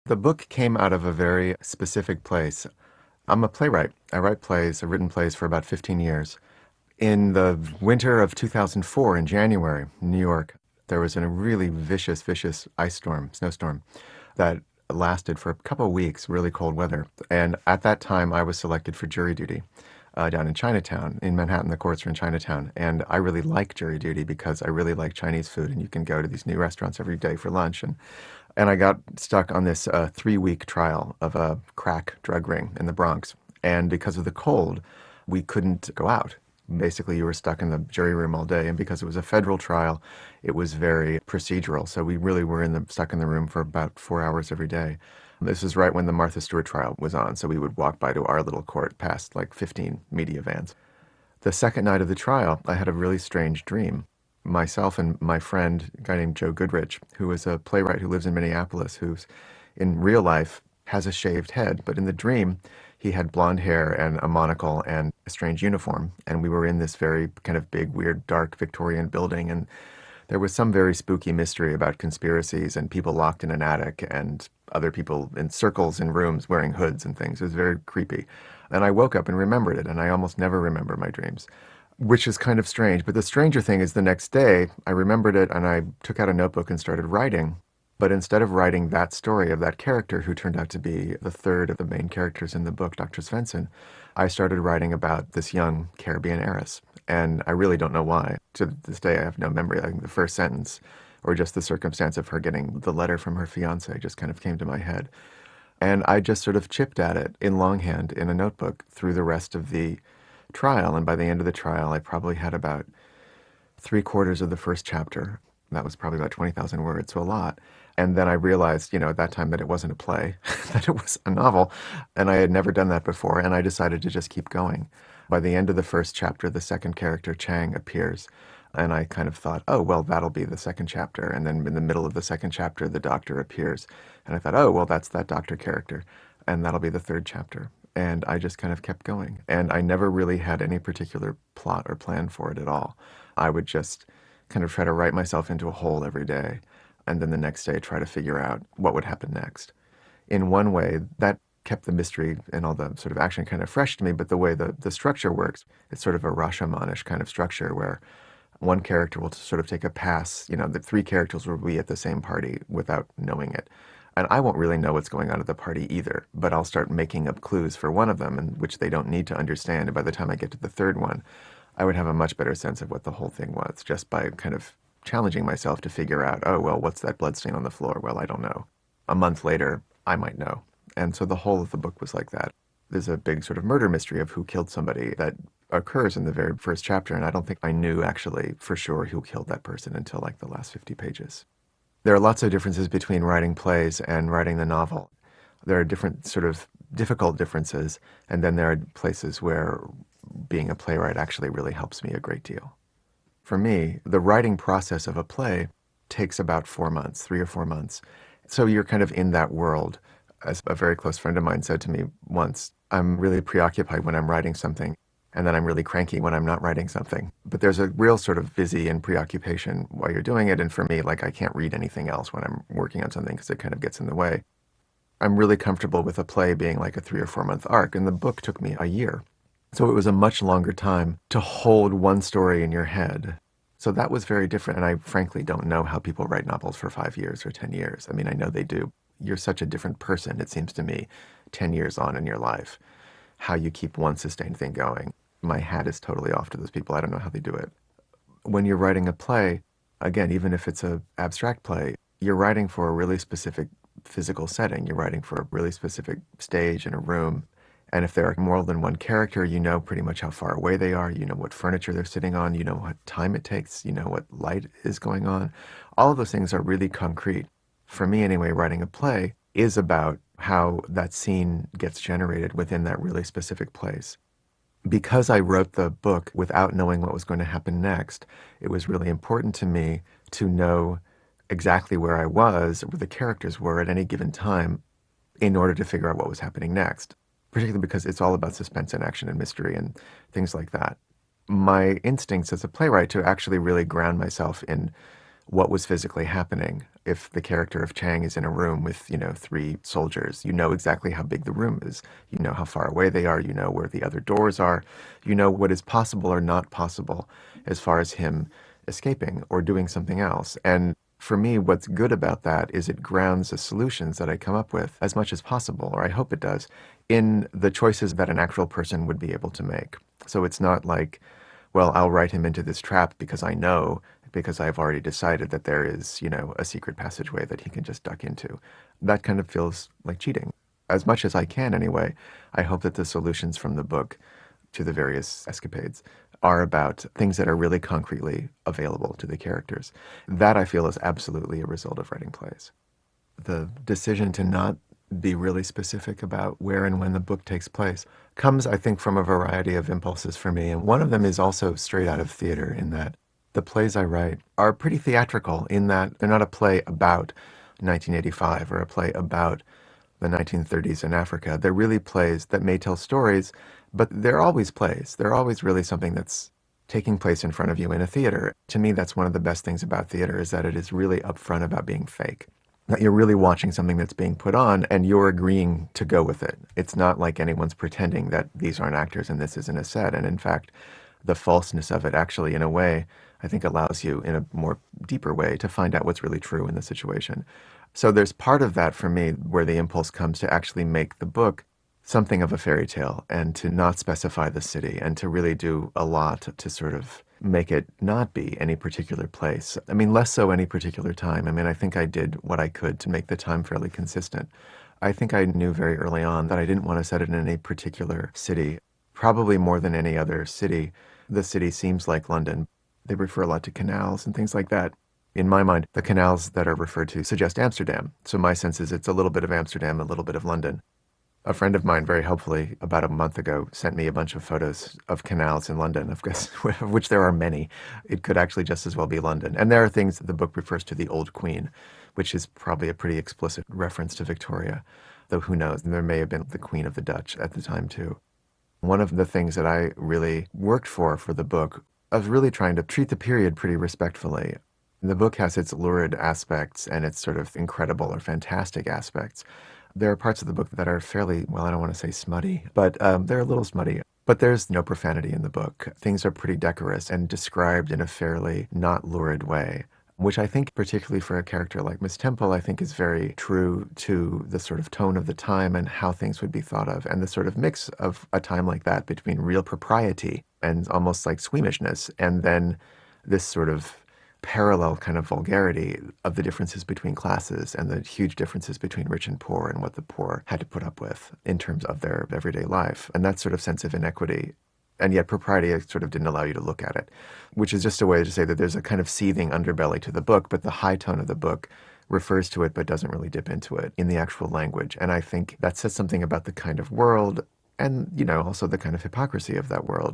The book came out of a very specific place. I'm a playwright. I write plays. I've written plays for about 15 years. In the winter of 2004, in January, in New York, there was a really vicious ice storm, snowstorm, that lasted for a couple of weeks, really cold weather. And at that time, I was selected for jury duty down in Chinatown, in Manhattan. The courts are in Chinatown. And I really like jury duty because I really like Chinese food. And you can go to these new restaurants every day for lunch. And I got stuck on this 3-week trial of a crack drug ring in the Bronx. And because of the cold, we couldn't go out. Basically, you were stuck in the jury room all day. And because it was a federal trial, it was very procedural. So we really were stuck in the room for about 4 hours every day. This is right when the Martha Stewart trial was on. So we would walk by to our little court past like 15 media vans. The second night of the trial, I had a really strange dream. Myself and my friend, a guy named Joe Goodrich, who is a playwright who lives in Minneapolis, who's in real life has a shaved head, but in the dream, he had blonde hair and a monocle and a strange uniform. And we were in this very kind of big, weird, dark Victorian building. And there was some very spooky mystery about conspiracies and people locked in an attic and other people in circles in rooms wearing hoods and things. It was very creepy. And I woke up and remembered it, and I almost never remember my dreams, which is kind of strange. But the stranger thing is the next day, I remembered it and I took out a notebook and started writing. But instead of writing that story of that character who turned out to be the third of the main characters in the book, Dr. Svensson, I started writing about this young Caribbean heiress. And I really don't know why. To this day, I have no memory. I think the first sentence or just the circumstance of her getting the letter from her fiance just kind of came to my head. And I just sort of chipped at it in longhand in a notebook through the rest of the trial. And by the end of the trial, I probably had about 3/4 of the first chapter. That was probably about 20,000 words, so a lot. And then I realized, at that time that it wasn't a play, that it was a novel. And I had never done that before. And I decided to just keep going. By the end of the first chapter, the second character, Chang, appears. And I kind of thought, oh, well, that'll be the second chapter. And then in the middle of the second chapter, the doctor appears. And I thought, oh, well, that's that doctor character. And that'll be the third chapter. And I just kind of kept going. And I never really had any particular plot or plan for it at all. I would just kind of try to write myself into a hole every day. And then the next day, try to figure out what would happen next. In one way, that kept the mystery and all the sort of action kind of fresh to me. But the way the structure works, it's sort of a Rashomon-ish kind of structure where one character will sort of take a pass. The three characters will be at the same party without knowing it. And I won't really know what's going on at the party either, but I'll start making up clues for one of them, and which they don't need to understand. And by the time I get to the third one, I would have a much better sense of what the whole thing was, just by kind of challenging myself to figure out, oh, well, what's that blood stain on the floor? Well, I don't know. A month later, I might know. And so the whole of the book was like that. There's a big sort of murder mystery of who killed somebody that occurs in the very first chapter, and I don't think I knew actually for sure who killed that person until like the last 50 pages. There are lots of differences between writing plays and writing the novel. There are different sort of difficult differences, and then there are places where being a playwright actually really helps me a great deal. For me, the writing process of a play takes about 4 months, 3 or 4 months. So you're kind of in that world. As a very close friend of mine said to me once, I'm really preoccupied when I'm writing something, and then I'm really cranky when I'm not writing something. But there's a real sort of busy and preoccupation while you're doing it. And for me, like I can't read anything else when I'm working on something because it kind of gets in the way. I'm really comfortable with a play being like a 3 or 4 month arc, and the book took me a year. So it was a much longer time to hold one story in your head. So that was very different. And I frankly don't know how people write novels for 5 years or 10 years. I mean, I know they do. You're such a different person, it seems to me, 10 years on in your life, how you keep one sustained thing going. My hat is totally off to those people. I don't know how they do it. When you're writing a play, again, even if it's an abstract play, you're writing for a really specific physical setting. You're writing for a really specific stage in a room. And if there are more than one character, you know pretty much how far away they are. You know what furniture they're sitting on. You know what time it takes. You know what light is going on. All of those things are really concrete. For me, anyway, writing a play is about how that scene gets generated within that really specific place. Because I wrote the book without knowing what was going to happen next, it was really important to me to know exactly where I was, where the characters were at any given time, in order to figure out what was happening next, particularly because it's all about suspense and action and mystery and things like that. My instincts as a playwright to actually really ground myself in what was physically happening. If the character of Chang is in a room with, three soldiers, you know exactly how big the room is. You know how far away they are. You know where the other doors are. You know what is possible or not possible as far as him escaping or doing something else. And for me, what's good about that is it grounds the solutions that I come up with as much as possible, or I hope it does, in the choices that an actual person would be able to make. So it's not like, well, I'll write him into this trap because I know, because I've already decided that there is, a secret passageway that he can just duck into. That kind of feels like cheating. As much as I can, anyway, I hope that the solutions from the book to the various escapades are about things that are really concretely available to the characters. That I feel is absolutely a result of writing plays. The decision to not be really specific about where and when the book takes place comes, I think, from a variety of impulses for me. And one of them is also straight out of theater, in that the plays I write are pretty theatrical, in that they're not a play about 1985 or a play about the 1930s in Africa. They're really plays that may tell stories, but they're always plays. They're always really something that's taking place in front of you in a theater. To me, that's one of the best things about theater, is that it is really upfront about being fake. That you're really watching something that's being put on and you're agreeing to go with it. It's not like anyone's pretending that these aren't actors and this isn't a set. And in fact, the falseness of it actually, in a way, I think allows you in a more deeper way to find out what's really true in the situation. So there's part of that for me where the impulse comes to actually make the book something of a fairy tale and to not specify the city and to really do a lot to sort of make it not be any particular place. I mean, less so any particular time. I mean, I think I did what I could to make the time fairly consistent. I think I knew very early on that I didn't want to set it in any particular city, probably more than any other city. The city seems like London. They refer a lot to canals and things like that. In my mind, the canals that are referred to suggest Amsterdam. So my sense is it's a little bit of Amsterdam, a little bit of London. A friend of mine, very helpfully, about a month ago, sent me a bunch of photos of canals in London, of which there are many. It could actually just as well be London. And there are things that the book refers to the Old Queen, which is probably a pretty explicit reference to Victoria, though who knows, there may have been the Queen of the Dutch at the time too. One of the things that I really worked for the book, I was really trying to treat the period pretty respectfully. The book has its lurid aspects and its sort of incredible or fantastic aspects. There are parts of the book that are fairly, well, I don't want to say smutty, but they're a little smutty. But there's no profanity in the book. Things are pretty decorous and described in a fairly not lurid way, which I think, particularly for a character like Miss Temple, I think is very true to the sort of tone of the time and how things would be thought of, and the sort of mix of a time like that between real propriety and almost like squeamishness, and then this sort of parallel kind of vulgarity of the differences between classes and the huge differences between rich and poor and what the poor had to put up with in terms of their everyday life. And that sort of sense of inequity. And yet propriety sort of didn't allow you to look at it, which is just a way to say that there's a kind of seething underbelly to the book, but the high tone of the book refers to it but doesn't really dip into it in the actual language. And I think that says something about the kind of world and, also the kind of hypocrisy of that world.